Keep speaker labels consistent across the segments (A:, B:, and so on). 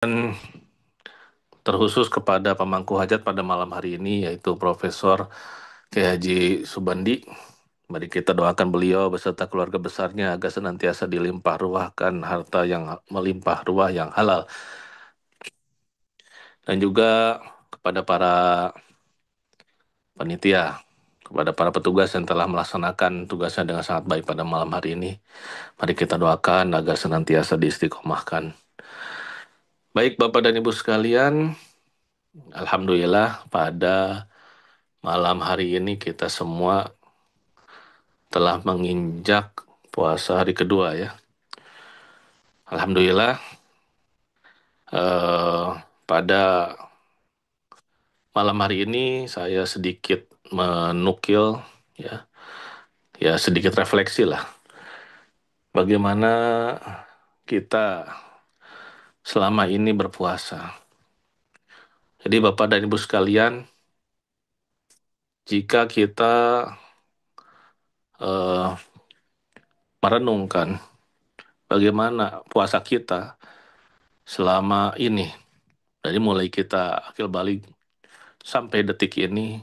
A: Dan terkhusus kepada pemangku hajat pada malam hari ini, yaitu Profesor Kiai Haji Subandi. Mari kita doakan beliau beserta keluarga besarnya agar senantiasa dilimpah ruahkan harta yang melimpah ruah yang halal. Dan juga kepada para panitia, kepada para petugas yang telah melaksanakan tugasnya dengan sangat baik pada malam hari ini. Mari kita doakan agar senantiasa diistiqomahkan. Baik Bapak dan Ibu sekalian, Alhamdulillah pada malam hari ini kita semua telah menginjak puasa hari kedua ya. Alhamdulillah eh, pada malam hari ini saya sedikit menukil ya, ya sedikit refleksi lah. Bagaimana kita selama ini berpuasa. Jadi Bapak dan Ibu sekalian, jika kita eh, merenungkan bagaimana puasa kita selama ini, dari mulai kita akil balik sampai detik ini,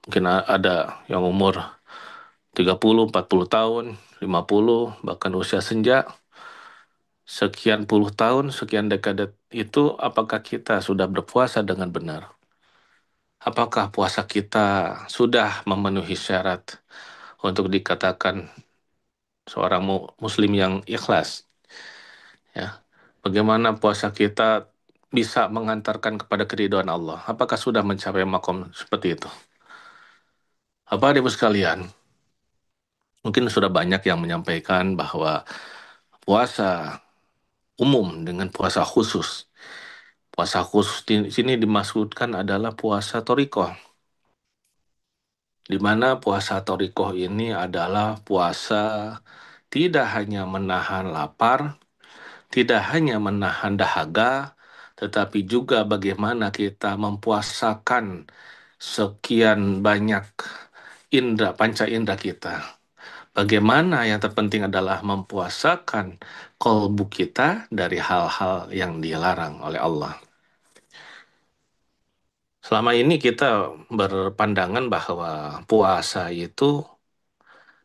A: mungkin ada yang umur 30, 40 tahun, 50, bahkan usia senja, sekian puluh tahun, sekian dekade itu, apakah kita sudah berpuasa dengan benar? Apakah puasa kita sudah memenuhi syarat untuk dikatakan seorang muslim yang ikhlas? Ya, bagaimana puasa kita bisa mengantarkan kepada keridhaan Allah? Apakah sudah mencapai makom seperti itu? Apa ibu sekalian? Mungkin sudah banyak yang menyampaikan bahwa puasa umum dengan puasa khusus. Puasa khusus di sini dimaksudkan adalah puasa Torikoh, di mana puasa Torikoh ini adalah puasa tidak hanya menahan lapar, tidak hanya menahan dahaga, tetapi juga bagaimana kita mempuasakan sekian banyak indera, panca indera kita. Bagaimana yang terpenting adalah mempuasakan kolbu kita dari hal-hal yang dilarang oleh Allah. Selama ini kita berpandangan bahwa puasa itu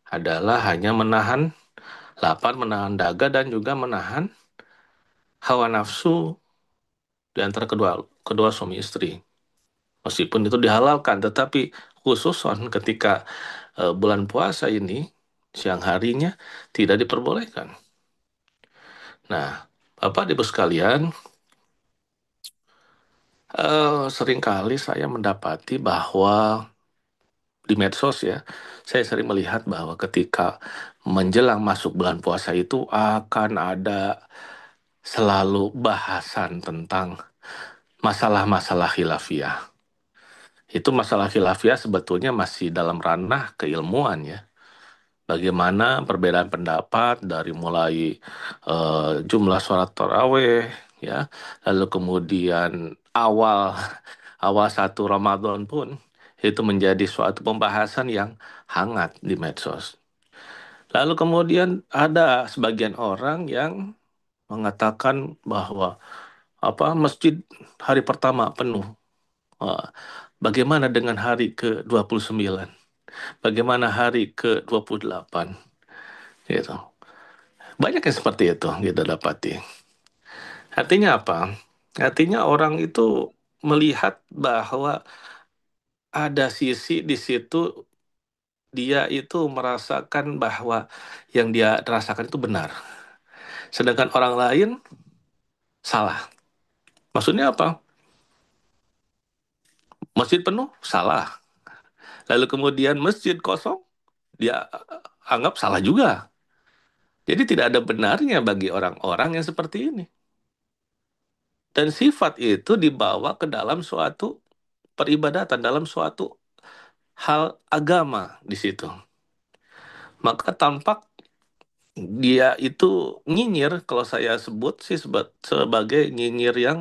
A: adalah hanya menahan lapar, menahan dahaga, dan juga menahan hawa nafsu di antara kedua kedua suami istri. Meskipun itu dihalalkan, tetapi khususon ketika bulan puasa ini, siang harinya tidak diperbolehkan. Nah, Bapak Ibu sekalian, seringkali saya mendapati bahwa di medsos ya, saya sering melihat bahwa ketika menjelang masuk bulan puasa itu akan ada selalu bahasan tentang masalah-masalah khilafiyah. Itu masalah khilafiyah sebetulnya masih dalam ranah keilmuan ya. Bagaimana perbedaan pendapat dari mulai jumlah sholat taraweh ya, lalu kemudian awal awal satu Ramadan pun itu menjadi suatu pembahasan yang hangat di medsos. Lalu kemudian ada sebagian orang yang mengatakan bahwa apa masjid hari pertama penuh. Wah, bagaimana dengan hari ke-29? Bagaimana hari ke-28? Gitu. Banyak yang seperti itu kita dapati. Artinya apa? Artinya orang itu melihat bahwa ada sisi di situ dia itu merasakan bahwa yang dia rasakan itu benar. Sedangkan orang lain salah. Maksudnya apa? Masjid penuh, salah. Lalu kemudian masjid kosong, dia anggap salah juga. Jadi tidak ada benarnya bagi orang-orang yang seperti ini. Dan sifat itu dibawa ke dalam suatu peribadatan, dalam suatu hal agama di situ. Maka tampak dia itu nyinyir, kalau saya sebut sih sebagai nyinyir yang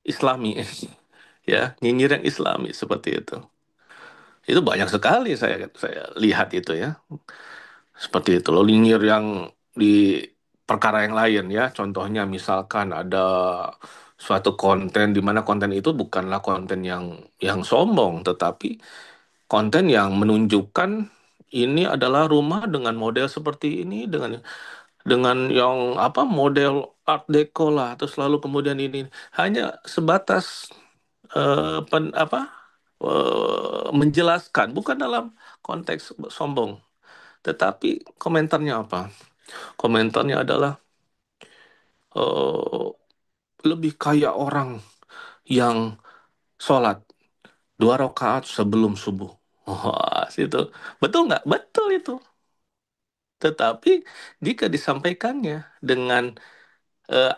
A: islami. Ya, nyinyir yang islami seperti itu. Itu banyak sekali saya lihat itu ya. Seperti itu loh, nyinyir yang di perkara yang lain ya. Contohnya misalkan ada suatu konten di mana konten itu bukanlah konten yang sombong, tetapi konten yang menunjukkan ini adalah rumah dengan model seperti ini, dengan yang apa model Art Deco lah, terus lalu kemudian ini hanya sebatas apa menjelaskan, bukan dalam konteks sombong, tetapi komentarnya apa? Komentarnya adalah eh, lebih kayak orang yang sholat 2 rakaat sebelum subuh. Wah, situ betul nggak? Betul itu. Tetapi jika disampaikannya dengan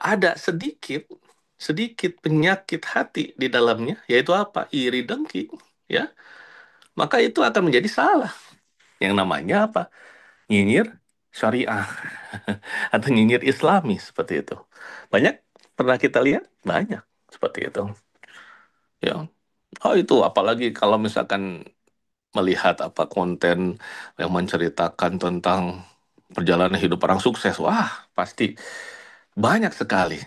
A: ada sedikit sedikit penyakit hati di dalamnya, yaitu apa? Iri dengki, ya, maka itu akan menjadi salah. Yang namanya apa? Nyinyir syariah atau nyinyir Islami seperti itu. Banyak pernah kita lihat banyak seperti itu. Ya, oh itu apalagi kalau misalkan melihat apa konten yang menceritakan tentang perjalanan hidup orang sukses, wah pasti banyak sekali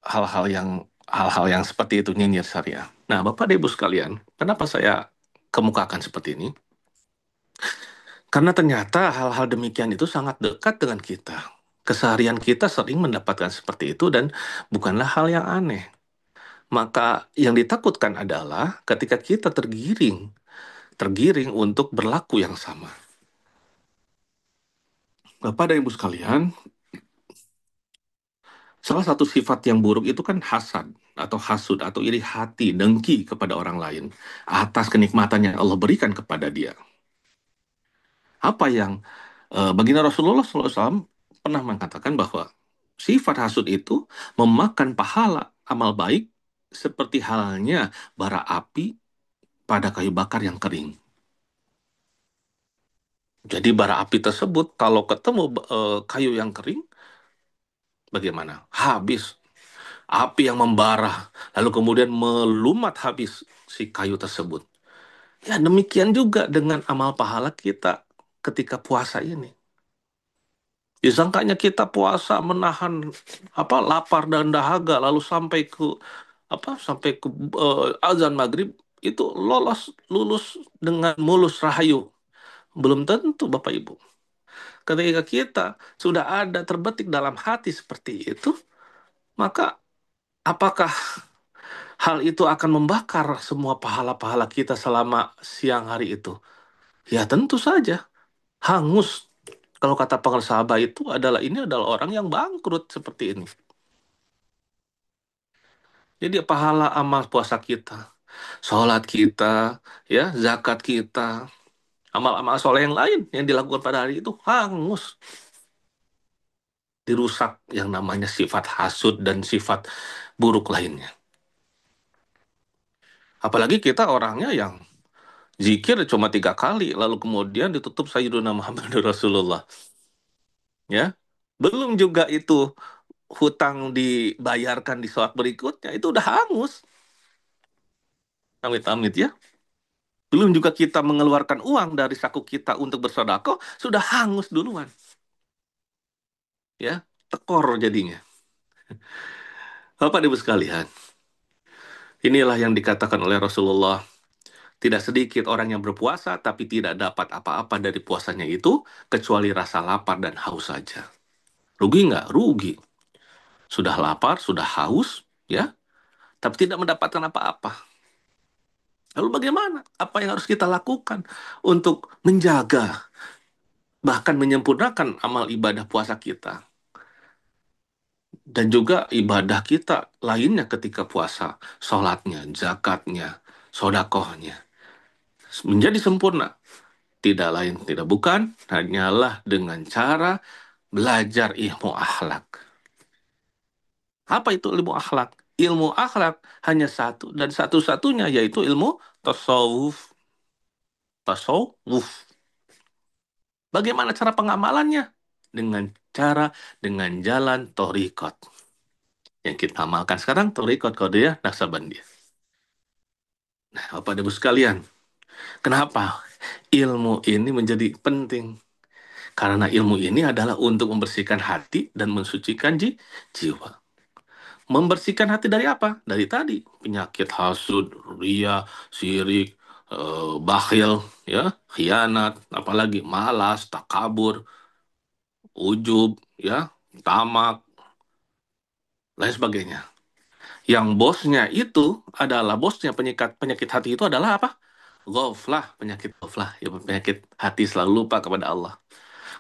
A: hal-hal yang hal-hal yang seperti itu nyinyir syariah. Nah, Bapak dan Ibu sekalian, kenapa saya kemukakan seperti ini? Karena ternyata hal-hal demikian itu sangat dekat dengan kita. Keseharian kita sering mendapatkan seperti itu dan bukanlah hal yang aneh. Maka yang ditakutkan adalah ketika kita tergiring untuk berlaku yang sama. Bapak dan Ibu sekalian, salah satu sifat yang buruk itu kan hasad atau hasud atau iri hati, dengki kepada orang lain atas kenikmatan yang Allah berikan kepada dia. Apa yang baginda Rasulullah SAW pernah mengatakan bahwa sifat hasud itu memakan pahala amal baik seperti halnya bara api pada kayu bakar yang kering. Jadi bara api tersebut kalau ketemu kayu yang kering, bagaimana? Habis. Api yang membara, lalu kemudian melumat habis si kayu tersebut. Ya demikian juga dengan amal pahala kita ketika puasa ini. Disangkanya kita puasa menahan apa lapar dan dahaga, lalu sampai ke azan maghrib itu lulus dengan mulus rahayu. Belum tentu Bapak Ibu. Ketika kita sudah ada terbetik dalam hati seperti itu, maka apakah hal itu akan membakar semua pahala-pahala kita selama siang hari itu? Ya tentu saja, hangus. Kalau kata pengesahabah itu adalah ini adalah orang yang bangkrut seperti ini. Jadi pahala amal puasa kita, sholat kita, ya zakat kita, amal-amal soleh yang lain yang dilakukan pada hari itu hangus, dirusak yang namanya sifat hasud dan sifat buruk lainnya. Apalagi kita orangnya yang zikir cuma 3 kali, lalu kemudian ditutup Sayyiduna Muhammad Rasulullah. Ya, belum juga itu hutang dibayarkan di sholat berikutnya, itu udah hangus. Amit-amit ya. Belum juga kita mengeluarkan uang dari saku kita untuk bersedekah, sudah hangus duluan. Ya, tekor jadinya. Bapak Ibu sekalian, inilah yang dikatakan oleh Rasulullah. Tidak sedikit orang yang berpuasa, tapi tidak dapat apa-apa dari puasanya itu, kecuali rasa lapar dan haus saja. Rugi nggak? Rugi. Sudah lapar, sudah haus, ya, tapi tidak mendapatkan apa-apa. Lalu bagaimana? Apa yang harus kita lakukan untuk menjaga, bahkan menyempurnakan amal ibadah puasa kita? Dan juga ibadah kita lainnya ketika puasa. Sholatnya, zakatnya, sodakohnya. Menjadi sempurna. Tidak lain, tidak bukan, hanyalah dengan cara belajar ilmu akhlak. Apa itu ilmu akhlak? Ilmu akhlak hanya satu, dan satu-satunya yaitu ilmu tasawuf. Tasawuf. Bagaimana cara pengamalannya? Dengan cara, dengan jalan torikot. Yang kita amalkan sekarang, torikot kodenya Naksabandiyah. Nah, Bapak Ibu sekalian, kenapa ilmu ini menjadi penting? Karena ilmu ini adalah untuk membersihkan hati dan mensucikan jiwa. Membersihkan hati dari apa? Dari tadi penyakit hasud, ria, sirik, bakhil, ya, khianat, apalagi malas, takabur, ujub, ya, tamak, lain sebagainya. Yang bosnya itu adalah bosnya penyakit penyakit hati itu adalah apa? Ghaflah, penyakit ghaflah, ya, penyakit hati selalu lupa kepada Allah.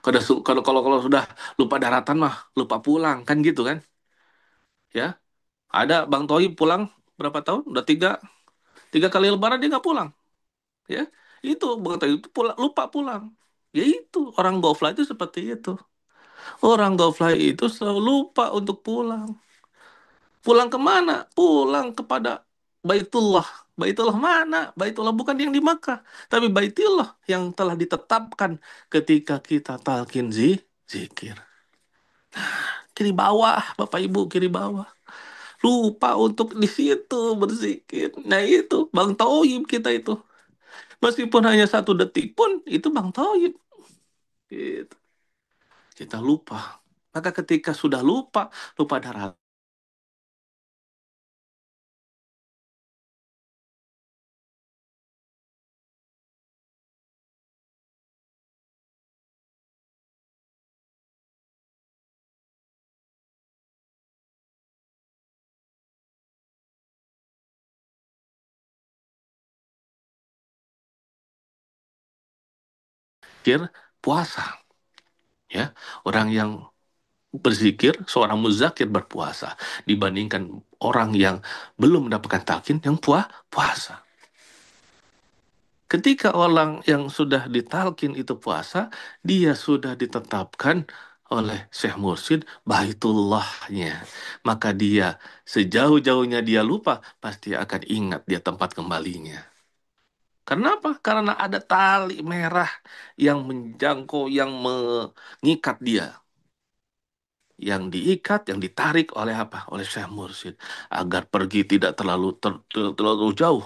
A: Kalau sudah lupa daratan mah lupa pulang kan gitu kan? Ya, ada Bang Toi pulang berapa tahun? Udah tiga kali Lebaran dia nggak pulang, ya. Itu Bang Toi itu lupa pulang. Ya itu orang ghaflah itu seperti itu. Orang ghaflah itu selalu lupa untuk pulang. Pulang kemana? Pulang kepada Baitullah. Baitullah mana? Baitullah bukan yang di Makkah, tapi Baitullah yang telah ditetapkan ketika kita talqin zikir. Kiri bawah, Bapak Ibu, kiri bawah. Lupa untuk di situ berzikir. Nah itu, Bang Toyib kita itu. Meskipun hanya 1 detik pun, itu Bang Toyib. Gitu. Kita lupa. Maka ketika sudah lupa, lupa darah. Pikir puasa. Ya, orang yang berzikir, seorang muzakir berpuasa dibandingkan orang yang belum mendapatkan talqin yang puasa. Ketika orang yang sudah ditalkin itu puasa, dia sudah ditetapkan oleh Syekh Mursyid Baitullahnya. Maka dia sejauh-jauhnya dia lupa, pasti akan ingat dia tempat kembalinya. Kenapa? Karena ada tali merah yang menjangkau, yang mengikat dia. Yang diikat, yang ditarik oleh apa? Oleh Syekh Mursyid. Agar pergi tidak terlalu jauh.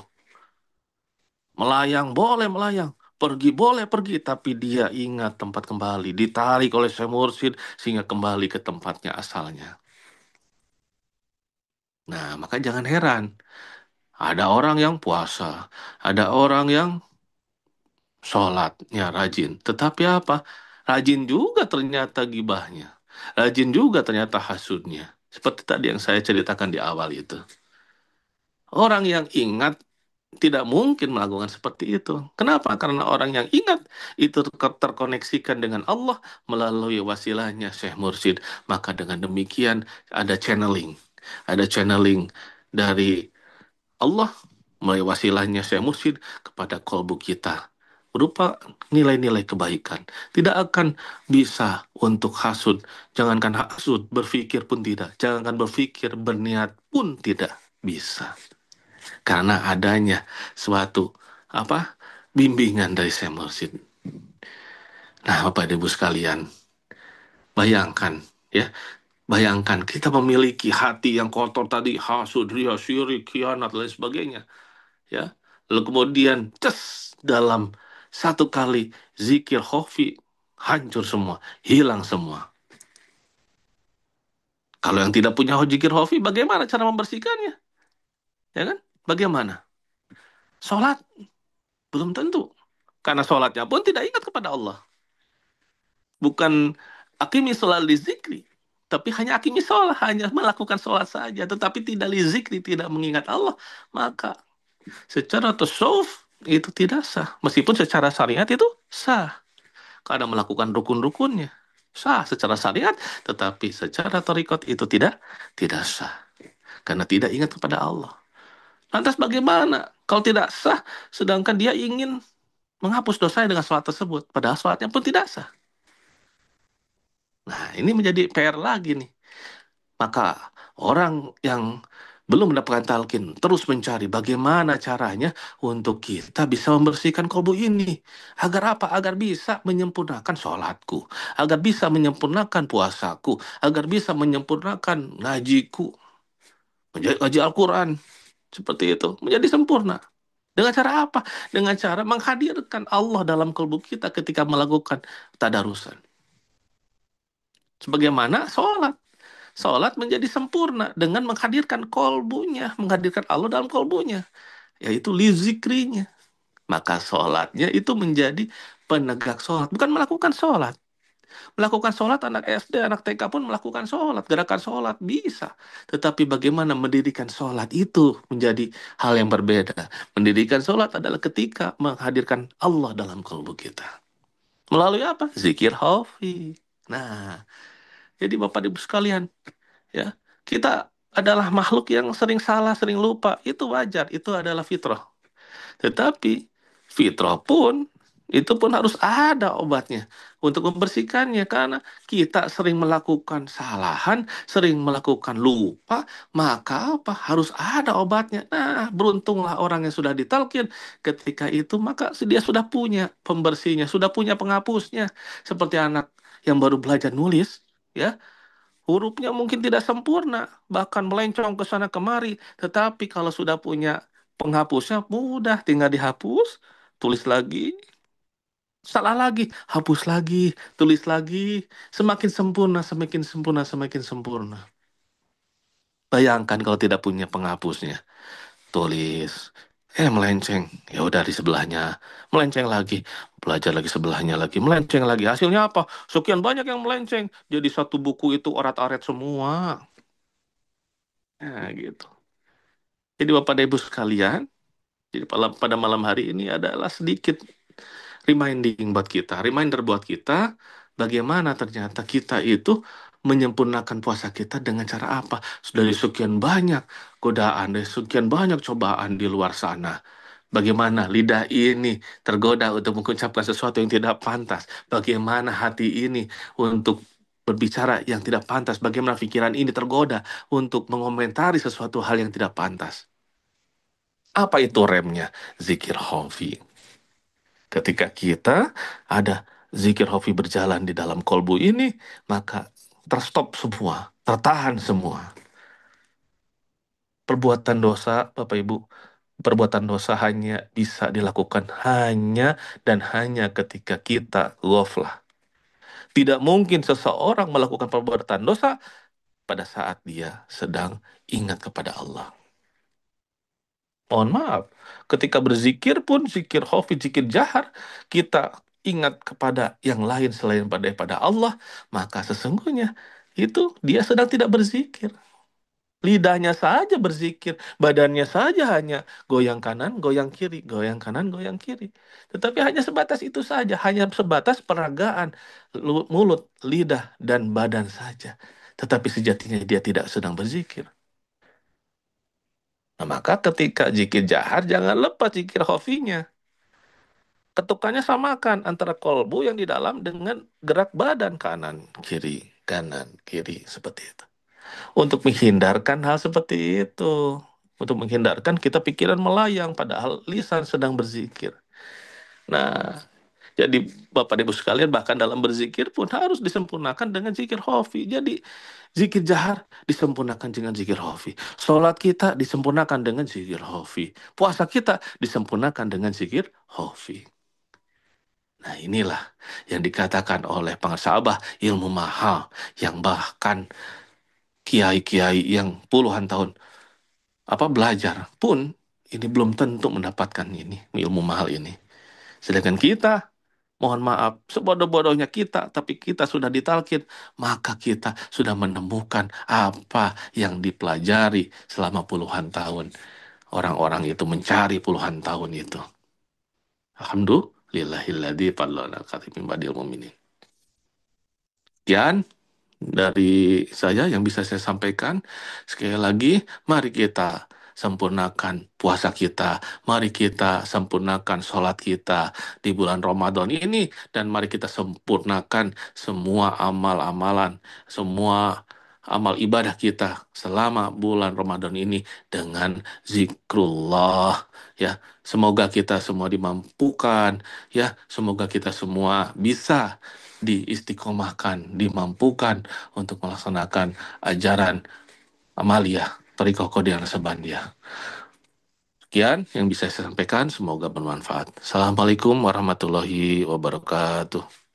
A: Melayang boleh melayang, pergi boleh pergi, tapi dia ingat tempat kembali, ditarik oleh Syekh Mursyid sehingga kembali ke tempatnya asalnya. Nah, maka jangan heran, ada orang yang puasa, ada orang yang sholatnya rajin, tetapi apa? Rajin juga ternyata gibahnya, rajin juga ternyata hasudnya. Seperti tadi yang saya ceritakan di awal itu. Orang yang ingat tidak mungkin melakukan seperti itu. Kenapa? Karena orang yang ingat itu terkoneksikan dengan Allah melalui wasilahnya Syekh Mursyid. Maka dengan demikian ada channeling. Ada channeling dari Allah melalui wasilahnya Syekh Mursyid kepada kolbu kita. Berupa nilai-nilai kebaikan. Tidak akan bisa untuk hasud. Jangankan hasud, berpikir pun tidak. Jangankan berpikir, berniat pun tidak bisa karena adanya suatu apa bimbingan dari Syekh Mursyid. Nah, Bapak Ibu sekalian, bayangkan ya, bayangkan kita memiliki hati yang kotor tadi, hasud, ria, syirik, khianat, lain sebagainya, ya. Lalu kemudian dalam 1 kali zikir khafi hancur semua, hilang semua. Kalau yang tidak punya zikir khafi, bagaimana cara membersihkannya? Ya kan? Bagaimana? Sholat belum tentu. Karena sholatnya pun tidak ingat kepada Allah. Bukan akimi sholat li zikri, tapi hanya akimi sholat, hanya melakukan sholat saja, tetapi tidak li zikri, tidak mengingat Allah, maka secara tasawuf itu tidak sah. Meskipun secara syariat itu sah, karena melakukan rukun-rukunnya sah secara syariat, tetapi secara tarikat itu tidak sah, karena tidak ingat kepada Allah. Lantas bagaimana kalau tidak sah, sedangkan dia ingin menghapus dosanya dengan sholat tersebut, padahal sholatnya pun tidak sah? Nah, ini menjadi PR lagi nih. Maka orang yang belum mendapatkan talqin terus mencari bagaimana caranya untuk kita bisa membersihkan kolbu ini. Agar apa? Agar bisa menyempurnakan sholatku. Agar bisa menyempurnakan puasaku. Agar bisa menyempurnakan ngajiku. Ngaji Al-Quran. Seperti itu. Menjadi sempurna. Dengan cara apa? Dengan cara menghadirkan Allah dalam kolbu kita ketika melakukan tadarusan. Sebagaimana sholat. Sholat menjadi sempurna dengan menghadirkan kolbunya, menghadirkan Allah dalam kolbunya, yaitu lizikrinya. Maka sholatnya itu menjadi penegak sholat, bukan melakukan sholat. Melakukan sholat anak SD, anak TK pun melakukan sholat, gerakan sholat bisa. Tetapi bagaimana mendirikan sholat itu menjadi hal yang berbeda. Mendirikan sholat adalah ketika menghadirkan Allah dalam kalbu kita. Melalui apa? Zikir hafi. Nah, jadi Bapak Ibu sekalian, ya, kita adalah makhluk yang sering salah, sering lupa. Itu wajar, itu adalah fitrah. Tetapi fitrah pun itu pun harus ada obatnya untuk membersihkannya karena kita sering melakukan kesalahan, sering melakukan lupa, maka apa? Harus ada obatnya. Nah, beruntunglah orang yang sudah ditalkin ketika itu maka dia sudah punya pembersihnya, sudah punya penghapusnya. Seperti anak yang baru belajar nulis, ya, hurufnya mungkin tidak sempurna, bahkan melencong ke sana kemari. Tetapi kalau sudah punya penghapusnya, mudah, tinggal dihapus, tulis lagi, salah lagi, hapus lagi, tulis lagi. Semakin sempurna, semakin sempurna, semakin sempurna. Bayangkan kalau tidak punya penghapusnya, tulis, melenceng, ya udah di sebelahnya, melenceng lagi, belajar lagi sebelahnya lagi, melenceng lagi. Hasilnya apa? Sekian banyak yang melenceng, jadi satu buku itu orat-aret semua. Nah, gitu. Jadi Bapak dan Ibu sekalian, jadi pada malam hari ini adalah sedikit reminding buat kita, reminder buat kita, bagaimana ternyata kita itu menyempurnakan puasa kita dengan cara apa? Dari sekian banyak godaan, dari sekian banyak cobaan di luar sana. Bagaimana lidah ini tergoda untuk mengucapkan sesuatu yang tidak pantas. Bagaimana hati ini untuk berbicara yang tidak pantas. Bagaimana pikiran ini tergoda untuk mengomentari sesuatu hal yang tidak pantas. Apa itu remnya? Zikir hofi. Ketika kita ada zikir hofi berjalan di dalam kolbu ini, maka terstop semua, tertahan semua. Perbuatan dosa, Bapak Ibu, perbuatan dosa hanya bisa dilakukan hanya dan hanya ketika kita ghaflah. Tidak mungkin seseorang melakukan perbuatan dosa pada saat dia sedang ingat kepada Allah. Mohon maaf, ketika berzikir pun, zikir khafi, zikir jahar, kita ingat kepada yang lain selain daripada Allah, maka sesungguhnya itu dia sedang tidak berzikir. Lidahnya saja berzikir, badannya saja hanya goyang kanan, goyang kiri, goyang kanan, goyang kiri. Tetapi hanya sebatas itu saja, hanya sebatas peragaan mulut, lidah, dan badan saja. Tetapi sejatinya dia tidak sedang berzikir. Nah, maka ketika zikir jahar, jangan lepas zikir khafinya. Ketukannya samakan antara kolbu yang di dalam dengan gerak badan kanan, kiri, seperti itu. Untuk menghindarkan hal seperti itu. Untuk menghindarkan kita pikiran melayang, padahal lisan sedang berzikir. Nah, jadi Bapak Ibu sekalian, bahkan dalam berzikir pun harus disempurnakan dengan zikir khafi. Jadi, zikir jahar disempurnakan dengan zikir khafi. Sholat kita disempurnakan dengan zikir khafi. Puasa kita disempurnakan dengan zikir khafi. Nah, inilah yang dikatakan oleh pengasabah ilmu mahal, yang bahkan kiai-kiai yang puluhan tahun belajar pun ini belum tentu mendapatkan ini ilmu mahal ini. Sedangkan kita, mohon maaf, sebodoh-bodohnya kita, tapi kita sudah ditalkin, maka kita sudah menemukan apa yang dipelajari selama puluhan tahun. Orang-orang itu mencari puluhan tahun itu. Alhamdulillahilladzi fadlana katsimin badil mu'minin. Sekian dari saya yang bisa saya sampaikan. Sekali lagi, mari kita sempurnakan puasa kita, mari kita sempurnakan sholat kita di bulan Ramadan ini, dan mari kita sempurnakan semua amal-amalan, semua amal ibadah kita selama bulan Ramadan ini dengan zikrullah, ya. Semoga kita semua dimampukan, ya, semoga kita semua bisa diistiqomahkan, dimampukan untuk melaksanakan ajaran Amalia, Thariqah Qadriyah Nasabandiyah. Sekian yang bisa saya sampaikan, semoga bermanfaat. Assalamualaikum warahmatullahi wabarakatuh.